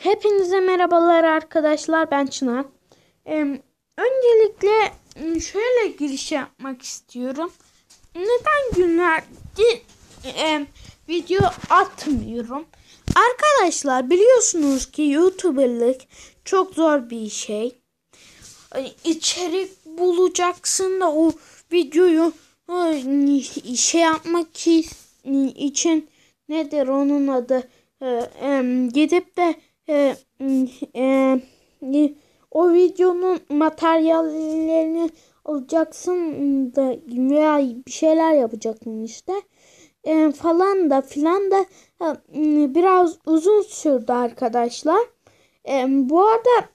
Hepinize merhabalar arkadaşlar, ben Çınar. Öncelikle şöyle giriş yapmak istiyorum. Neden günlerdir video atmıyorum? Arkadaşlar, biliyorsunuz ki YouTuber'lık çok zor bir şey. İçerik bulacaksın da o videoyu şey yapmak için nedir onun adı? Gidip de o videonun materyallerini alacaksın da veya bir şeyler yapacaksın işte falan da filan da biraz uzun sürdü arkadaşlar. Bu arada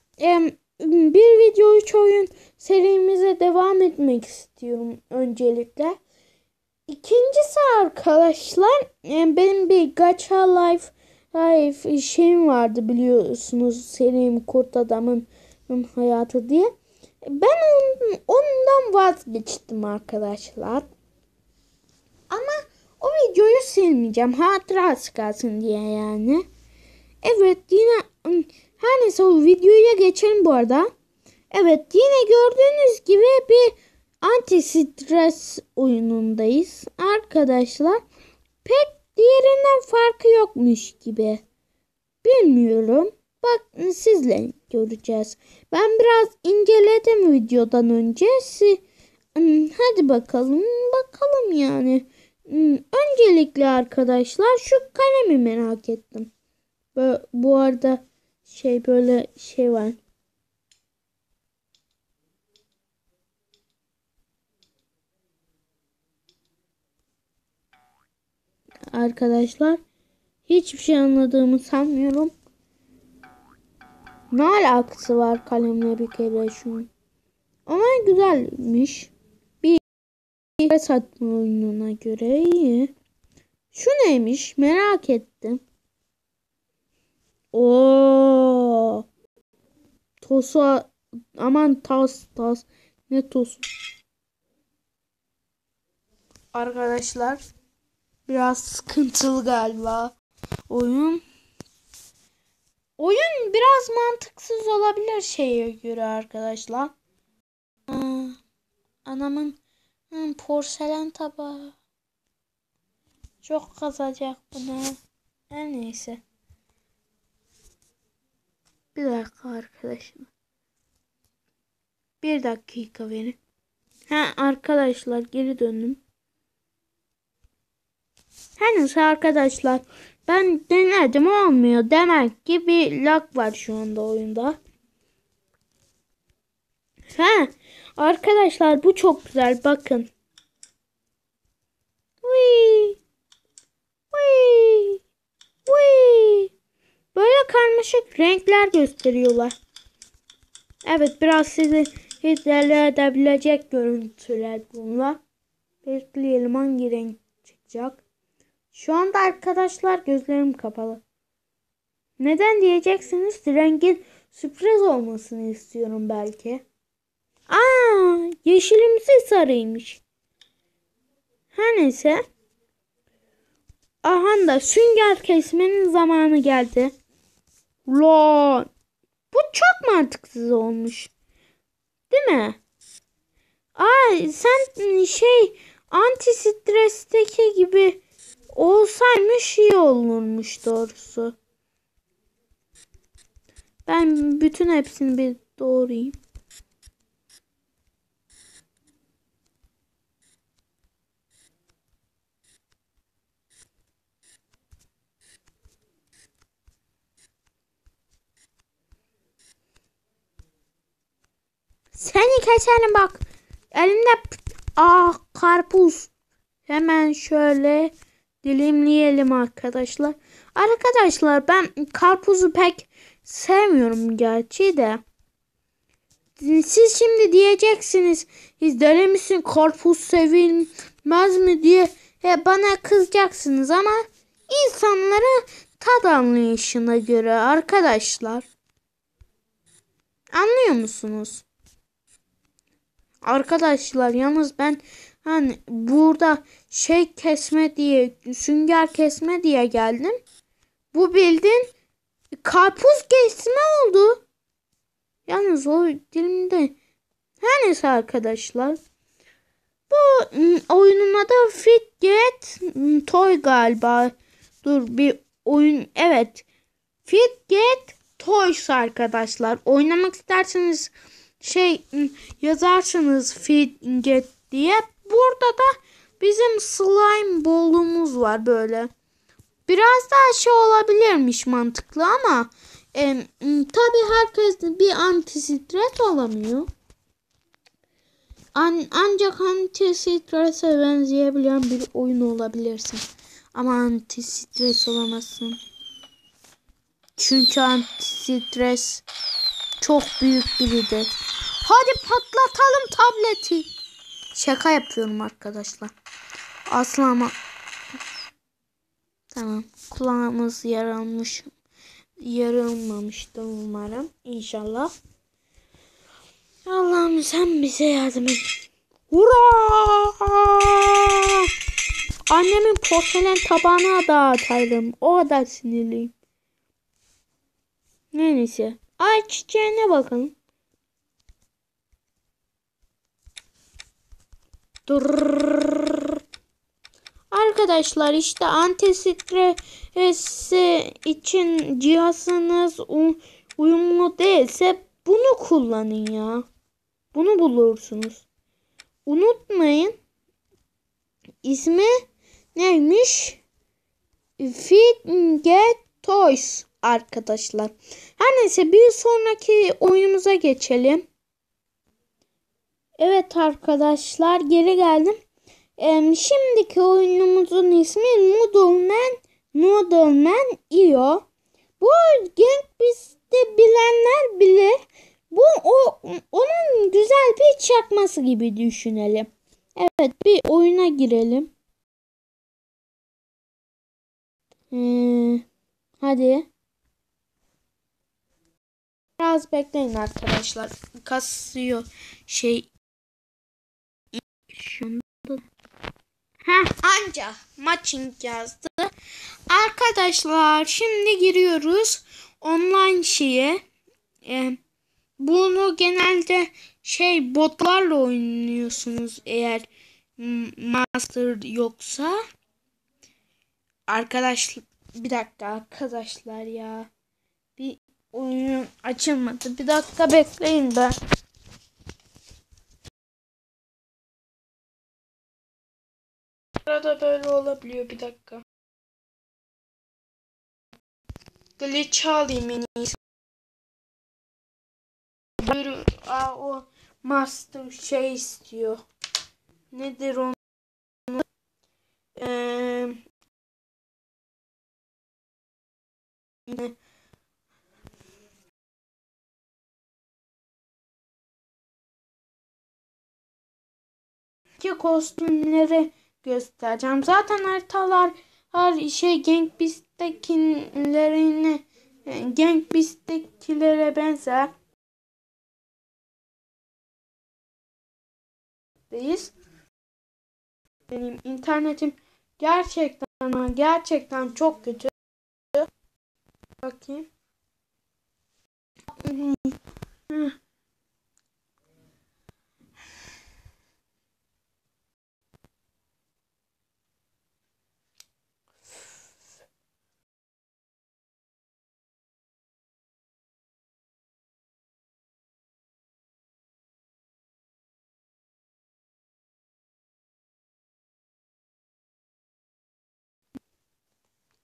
bir video 3 oyun serimize devam etmek istiyorum öncelikle. İkincisi arkadaşlar, benim bir Gacha Life şeyim vardı, biliyorsunuz, serim Kurt Adamın Hayatı diye. Ben ondan vazgeçtim arkadaşlar. Ama o videoyu silmeyeceğim, hatırası kalsın diye yani. Evet, yine her neyse, o videoya geçelim bu arada. Evet, yine gördüğünüz gibi bir anti stres oyunundayız arkadaşlar. Pek diğerinden farkı yokmuş gibi. Bilmiyorum. Bak, sizle göreceğiz. Ben biraz inceledim videodan önce. Hadi bakalım yani. Öncelikle arkadaşlar, şu kalemi merak ettim. Bu arada böyle şey var. Arkadaşlar, hiçbir şey anladığımı sanmıyorum. Ne alakası var kalemle bir kere şunun? Ama güzelmiş. Bir satma oyununa göre iyi. Şu neymiş, merak ettim. Oo. Tosu, aman tas ne tosu? Arkadaşlar, biraz sıkıntılı galiba oyun. Oyun biraz mantıksız olabilir şeye göre arkadaşlar. Anamın porselen tabağı. Çok kazacak bunu. Her neyse. Bir dakika arkadaşlar. Bir dakika verin. Arkadaşlar, geri döndüm. Her neyse arkadaşlar, ben denedim, olmuyor. Demek ki bir lag var şu anda oyunda. Arkadaşlar, bu çok güzel, bakın. Whee! Whee! Whee! Böyle karmaşık renkler gösteriyorlar. Evet, biraz sizi idare edebilecek görüntüler bunlar. Bekleyelim, hangi renk çıkacak. Şu anda arkadaşlar gözlerim kapalı. Neden diyeceksiniz? Rengin sürpriz olmasını istiyorum belki. Yeşilimsi sarıymış. Her neyse. Aha da sünger kesmenin zamanı geldi. Lan. Bu çok mantıksız olmuş. Değil mi? Sen anti stresteki gibi olsaymış iyi olurmuş doğrusu. Ben bütün hepsini bir doğrayayım. Seni keserim bak. Elimde karpuz. Hemen şöyle dilimleyelim arkadaşlar. Arkadaşlar, ben karpuzu pek sevmiyorum gerçi de. Siz şimdi diyeceksiniz, deli misin, karpuz sevilmez mi diye bana kızacaksınız ama insanlara tad anlayışına göre arkadaşlar. Anlıyor musunuz? Arkadaşlar, yalnız ben burada kesme diye, sünger kesme diye geldim. Bu bildiğin Karpuz kesme oldu. Yalnız o dilimde. Her neyse arkadaşlar. Bu oyunun adı Fit Get Toy galiba. Dur bir oyun. Evet. Fit Get Toys arkadaşlar. Oynamak isterseniz yazarsınız Fit Get diye. Burada da bizim slime ball'umuz var böyle. Biraz daha olabilirmiş mantıklı ama tabii herkes bir anti stres olamıyor. Ancak anti strese benzeyebilen bir oyun olabilirsin. Ama anti stres olamazsın. Çünkü anti stres çok büyük biridir. Hadi patlatalım tableti. Şaka yapıyorum arkadaşlar. Asla ama tamam. Kulağımız yarılmamıştı umarım. İnşallah. Allah'ım sen bize yardım et. Hurra! Annemin porselen tabağına da atarım. O kadar sinirliyim. Neyse. Ay çiçeğine bakın. Dur. Arkadaşlar işte anti stres için cihazınız uyumlu değilse bunu kullanın ya. Bunu bulursunuz. Unutmayın. İsmi neymiş? Fit Get Toys arkadaşlar. Her neyse bir sonraki oyunumuza geçelim. Evet arkadaşlar geri geldim. Şimdiki oyunumuzun ismi Noodleman IO. Bu Gang Beast'i bilenler bilir. Bu onun güzel bir çakması gibi düşünelim. Evet bir oyuna girelim. Hadi. Biraz bekleyin arkadaşlar. Kasıyor şunda. Anca matching yazdı. Arkadaşlar şimdi giriyoruz online şeye. Bunu genelde botlarla oynuyorsunuz eğer master yoksa. Bir dakika arkadaşlar ya. Bir oyun açılmadı. Bir dakika bekleyin de. Arada böyle olabiliyor bir dakika. Glitch alayım en iyisi. O master istiyor. Nedir onu? Kostümleri göstereceğim. Zaten haritalar Gang Beast'tekilere benzer. Benim internetim gerçekten çok kötü. Bakayım.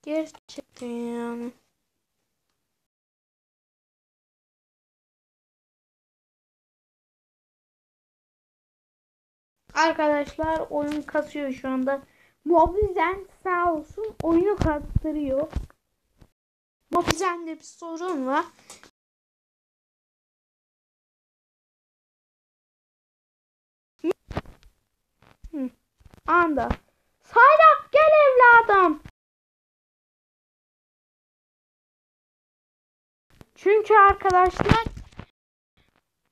Gerçekten yani. Arkadaşlar oyun kasıyor şu anda. Mobizen sağ olsun oyunu kastırıyor. Mobizen'de bir sorun var. Anda. Sayrak gel evladım. Çünkü arkadaşlar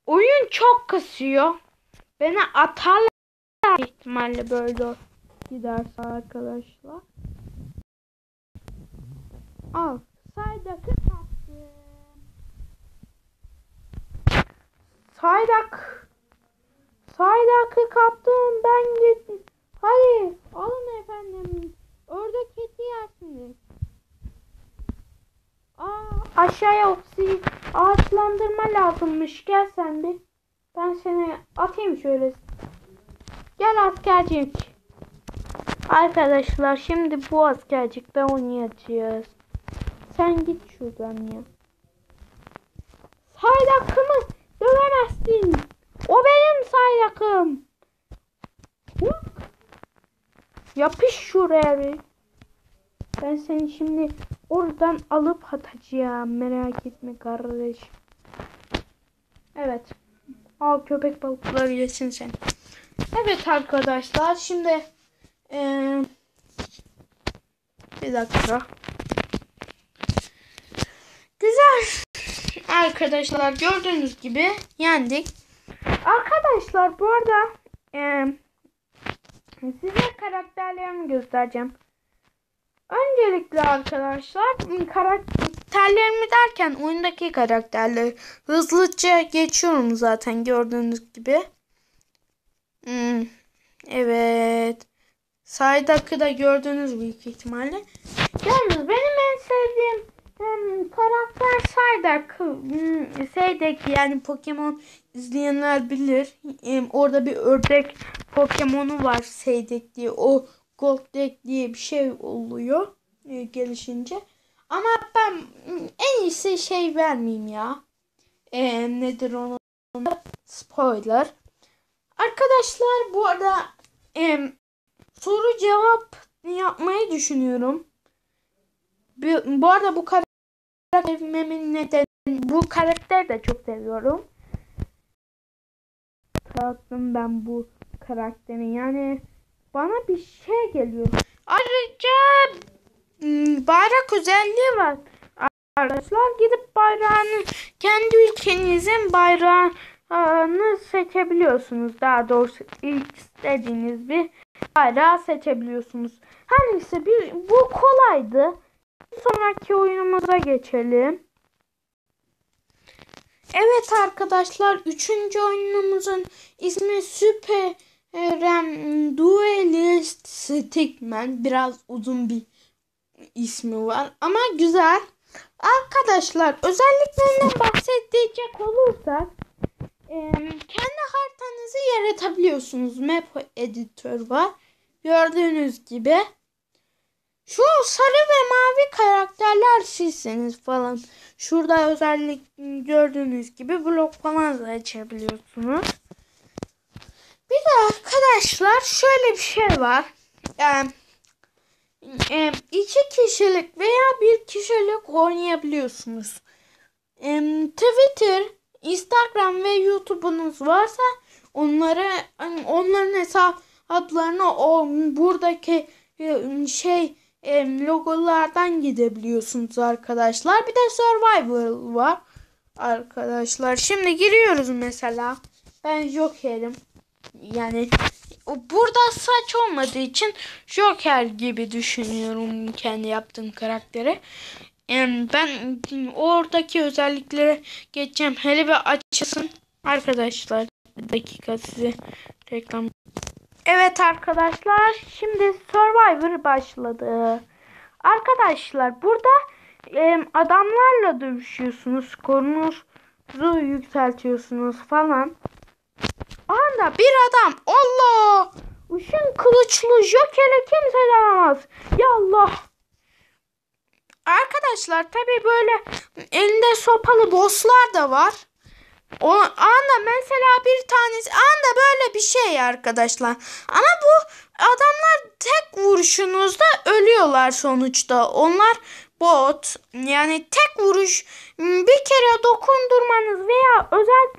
oyun çok kasıyor. Beni atarlar ihtimalle böyle giderse arkadaşlar. Al. Saydak'ı kastı. Saydak. Saydak'ı kaptım ben gittim. Hadi alın efendim. Ördek eti yersiniz. Aşağıya oksi ağaçlandırma lazımmış. Gel sen bir. Ben seni atayım şöyle. Gel askercik. Arkadaşlar şimdi bu askercikle oynayacağız. Sen git şuradan ya. Saydak'ımı dövemezsin. O benim Saydak'ım. Yapış şuraya bir. Ben seni şimdi oradan alıp atacağım. Merak etme kardeş. Evet. Al köpek balıkları yesin sen. Evet arkadaşlar şimdi bir dakika. Güzel. Arkadaşlar gördüğünüz gibi yendik. Arkadaşlar bu arada size karakterlerimi göstereceğim. Öncelikle arkadaşlar karakterlerimi derken oyundaki karakterleri hızlıca geçiyorum zaten gördüğünüz gibi. Evet. Saydak'ı da gördünüz büyük ihtimalle. Yalnız benim en sevdiğim karakter Saydak. Saydak yani Pokemon izleyenler bilir. Orada bir ördek Pokemon'u var Saydak diye. O Goldeck diye bir şey oluyor gelişince. Ama ben en iyisi şey vermeyeyim ya. Nedir onun? Spoiler. Arkadaşlar bu arada soru cevap yapmayı düşünüyorum. Bu arada bu karakter sevmemin nedeni bu karakteri de çok seviyorum. Tatlım ben bu karakterin yani bana bir şey geliyor. Ayrıca bayrak özelliği var. Arkadaşlar gidip bayrağını kendi ülkenizin bayrağını seçebiliyorsunuz. Daha doğrusu ilk istediğiniz bir bayrağı seçebiliyorsunuz. Her neyse bu kolaydı. Sonraki oyunumuza geçelim. Evet arkadaşlar 3. oyunumuzun ismi Super Duelist Stickman. Biraz uzun bir ismi var ama güzel. Arkadaşlar özelliklerinden bahsedecek olursak kendi haritanızı yaratabiliyorsunuz. Map editör var. Gördüğünüz gibi. Şu sarı ve mavi karakterler sizsiniz falan. Şurada özellik gördüğünüz gibi blok falan da açabiliyorsunuz. Bir de arkadaşlar şöyle bir şey var. 2 kişilik veya 1 kişilik oynayabiliyorsunuz. Twitter, Instagram ve YouTube'unuz varsa onların hesaplarına buradaki logolardan gidebiliyorsunuz arkadaşlar. Bir de Survivor var arkadaşlar. Şimdi giriyoruz mesela. Ben Joker'im. Yani burada saç olmadığı için Joker gibi düşünüyorum kendi yaptığım karakteri. Ben oradaki özelliklere geçeceğim. Hele bir açılsın arkadaşlar. Bir dakika size reklam. Evet arkadaşlar şimdi Survivor başladı. Arkadaşlar burada adamlarla dövüşüyorsunuz. Skorunuzu yükseltiyorsunuz falan. Anda bir adam Allah! Işın kılıçlı Joker'e kimse dayanamaz. Ya Allah! Arkadaşlar tabi böyle elinde sopalı bosslar da var. O anda mesela bir tanesi anda böyle bir şey arkadaşlar. Ama bu adamlar tek vuruşunuzda ölüyorlar sonuçta. Onlar bot. Yani tek vuruş bir kere dokundurmanız veya özel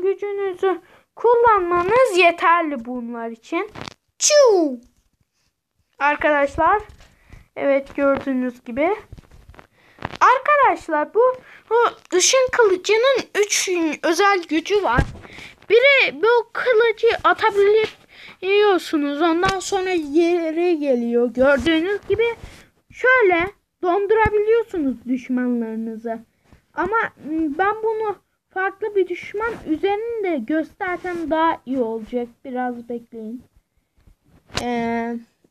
gücünüzü kullanmanız yeterli bunlar için. Çiu! Arkadaşlar evet gördüğünüz gibi. Arkadaşlar bu ışın kılıcının 3 özel gücü var. Biri bu kılıcı atabiliyorsunuz. Ondan sonra yere geliyor. Gördüğünüz gibi şöyle dondurabiliyorsunuz düşmanlarınızı. Ama ben bunu farklı bir düşman üzerinde göstersem daha iyi olacak. Biraz bekleyin.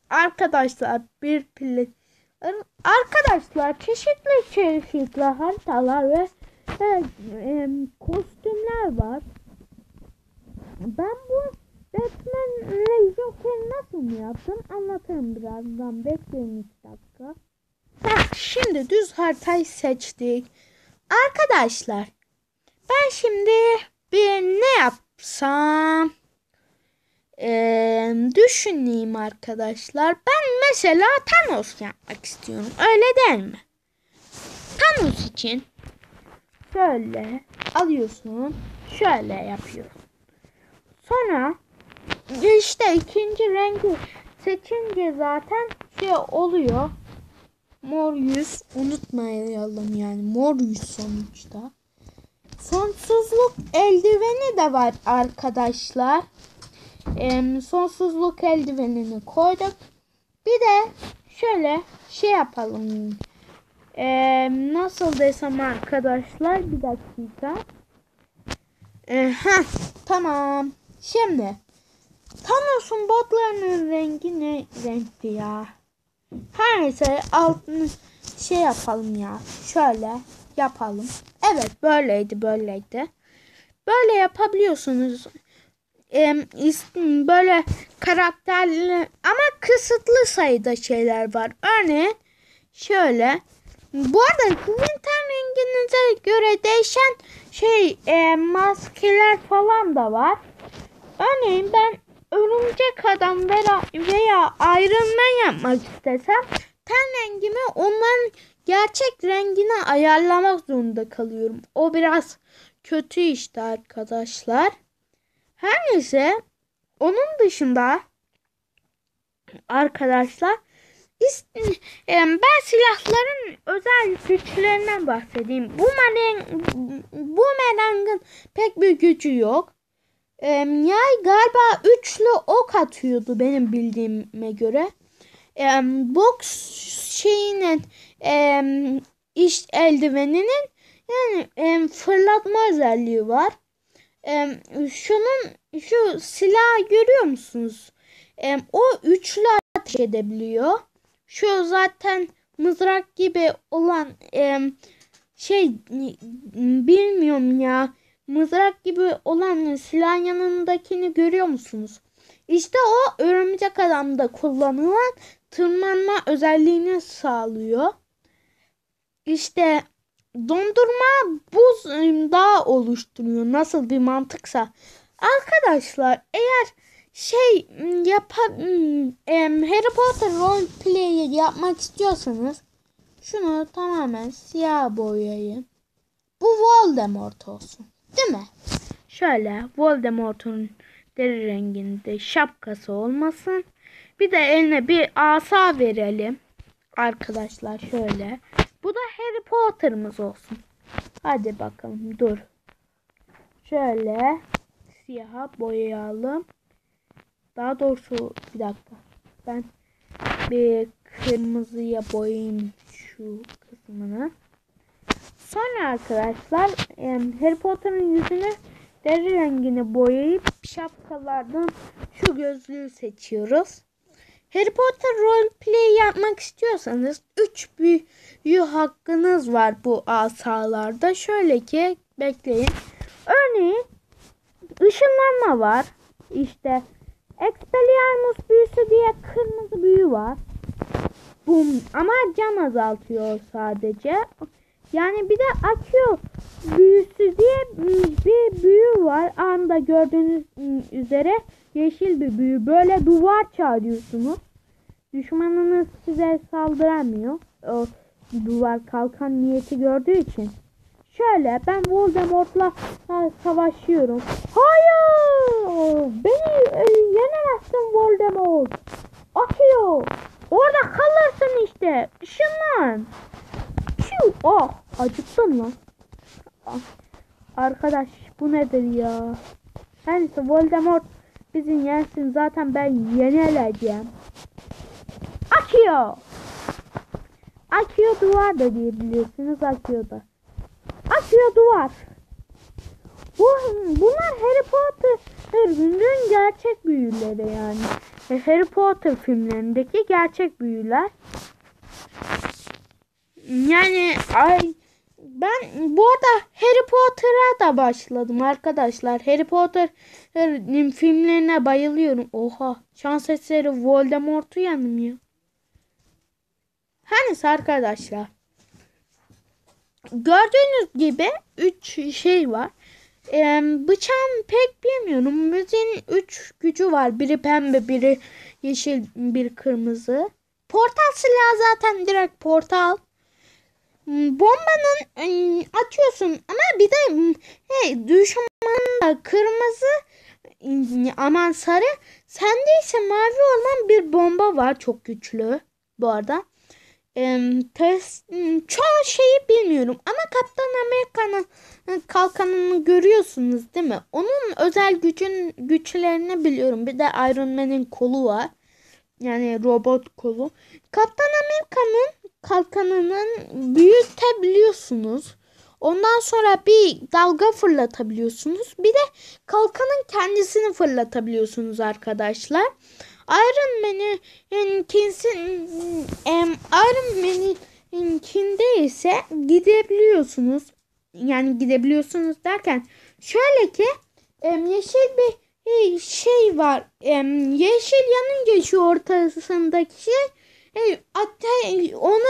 Arkadaşlar arkadaşlar çeşitli haritalar ve kostümler var. Ben bu Batman ve Joker'i nasıl yaptım anlatırım birazdan. Bekleyin 2 dakika. Şimdi düz haritayı seçtik. Arkadaşlar ben şimdi bir ne yapsam düşüneyim arkadaşlar. Ben mesela Thanos yapmak istiyorum. Öyle değil mi? Thanos için şöyle alıyorsun. Şöyle yapıyorsun. Sonra işte ikinci rengi seçince zaten şey oluyor. Mor yüz unutmayalım yani. Mor yüz sonuçta. Sonsuzluk eldiveni de var arkadaşlar. Sonsuzluk eldivenini koyduk. Bir de şöyle şey yapalım. Nasıl desem arkadaşlar, bir dakika. Tamam. Şimdi Thanos'un botlarının rengi ne renkti ya? Her neyse altını şey yapalım ya. Şöyle yapalım. Evet böyleydi. Böyle yapabiliyorsunuz. Böyle karakterli ama kısıtlı sayıda şeyler var. Örneğin şöyle. Bu arada sizin ten renginize göre değişen maskeler falan da var. Örneğin ben örümcek adam veya Iron Man yapmak istesem ten rengimi onların gerçek rengine ayarlamak zorunda kalıyorum. O biraz kötü işte arkadaşlar. Her neyse onun dışında arkadaşlar ben silahların özel güçlerinden bahsedeyim. Bu merangın pek bir gücü yok. Yay galiba üçlü ok atıyordu benim bildiğime göre. Box şeyinin eldiveninin yani fırlatma özelliği var. Şu silahı görüyor musunuz? O üçlü ateş edebiliyor. Şu zaten mızrak gibi olan bilmiyorum ya. Mızrak gibi olan silahın yanındakini görüyor musunuz? İşte o örümcek adamda kullanılan tırmanma özelliğini sağlıyor. İşte dondurma buz dağı oluşturuyor. Nasıl bir mantıksa. Arkadaşlar eğer Harry Potter roleplay'i yapmak istiyorsanız şunu tamamen siyah boyayın. Bu Voldemort olsun. Değil mi? Şöyle Voldemort'un deri renginde şapkası olmasın. Bir de eline bir asa verelim. Arkadaşlar şöyle. Bu da Harry Potter'ımız olsun. Hadi bakalım dur. Şöyle siyaha boyayalım. Daha doğrusu bir dakika. Ben bir kırmızıya boyayayım şu kısmını. Sonra arkadaşlar Harry Potter'ın yüzünü deri rengini boyayıp şapkalardan şu gözlüğü seçiyoruz. Harry Potter roleplay yapmak istiyorsanız 3 büyü hakkınız var bu asalarda. Şöyle ki bekleyin. Örneğin ışınlanma var. İşte Expelliarmus büyüsü diye kırmızı büyü var. Bu ama can azaltıyor sadece. Yani bir de akıyor büyüsü diye bir büyü var. Anda gördüğünüz üzere yeşil bir büyü. Böyle duvar çağırıyorsunuz. Düşmanınız size saldıramıyor. O duvar kalkan niyeti gördüğü için. Şöyle ben Voldemort'la savaşıyorum. Hayır! Beni yenemezsin Voldemort. Akıyor. Orada kalırsın işte. Işınlan. Oh, acıktım lan. Arkadaş bu nedir ya? Her neyse Voldemort bizi yensin, zaten ben yenileceğim. Akıyor. Akıyor duvar da diyebilirsiniz, akıyor da. Akıyor duvar. Bunlar Harry Potter'ın gerçek büyüleri yani. Harry Potter filmlerindeki gerçek büyüler. Yani ben bu arada Harry Potter'a da başladım arkadaşlar. Harry Potter'ın filmlerine bayılıyorum. Oha, şans eseri Voldemort'u yanım ya. Hani arkadaşlar, gördüğünüz gibi 3 şey var. Bıçağım pek bilmiyorum. Müziğin 3 gücü var. Biri pembe, biri yeşil, biri kırmızı. Portal silahı zaten direkt portal. Bombanın atıyorsun ama bir de düşmanın da kırmızı, aman sarı, sende ise mavi olan bir bomba var, çok güçlü bu arada. Çoğu şeyi bilmiyorum ama Kaptan Amerika'nın kalkanını görüyorsunuz değil mi? Onun özel güçlerini biliyorum. Bir de Iron Man'in kolu var. Yani robot kolu. Kaptan Amerika'nın kalkanını büyütebiliyorsunuz. Ondan sonra bir dalga fırlatabiliyorsunuz. Bir de kalkanın kendisini fırlatabiliyorsunuz arkadaşlar. Iron Man'inkinde ise gidebiliyorsunuz. Yani gidebiliyorsunuz derken şöyle ki yeşil bir şey var. Yeşil yanınca şu ortasındaki şey, hatta onu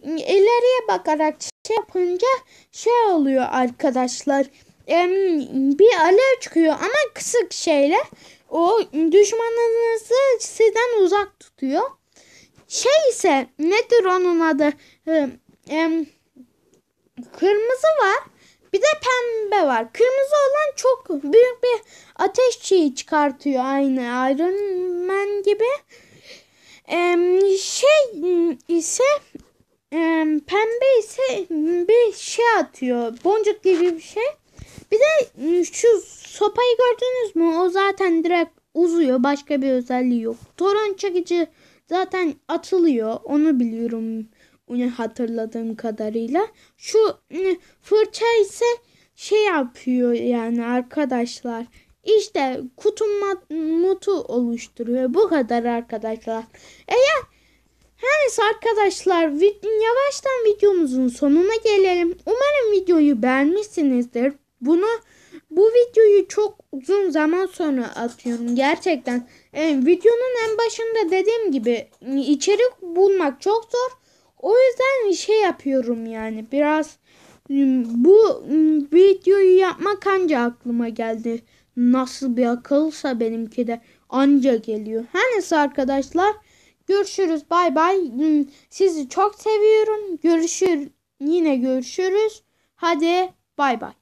ileriye bakarak şey yapınca şey oluyor arkadaşlar. Bir alev çıkıyor ama kısık şeyle. O düşmanınızı sizden uzak tutuyor. Şey ise nedir onun adı? Kırmızı var. Bir de pembe var. Kırmızı olan çok büyük bir ateş şeyi çıkartıyor. Aynı Iron Man gibi. Şey ise pembe ise bir şey atıyor. Boncuk gibi bir şey. Bir de şu sopayı gördünüz mü? O zaten direkt uzuyor. Başka bir özelliği yok. Torun çekici zaten atılıyor. Onu biliyorum. Onu hatırladığım kadarıyla. Şu fırça ise şey yapıyor yani arkadaşlar. İşte kutu mutu oluşturuyor. Bu kadar arkadaşlar. Neyse arkadaşlar, yavaştan videomuzun sonuna gelelim. Umarım videoyu beğenmişsinizdir. Bu videoyu çok uzun zaman sonra atıyorum gerçekten. Videonun en başında dediğim gibi içerik bulmak çok zor. O yüzden şey yapıyorum yani biraz bu videoyu yapmak anca aklıma geldi. Nasıl bir akılsa benimki de anca geliyor. Her neyse arkadaşlar, görüşürüz, bay bay. Sizi çok seviyorum. Yine görüşürüz. Hadi bay bay.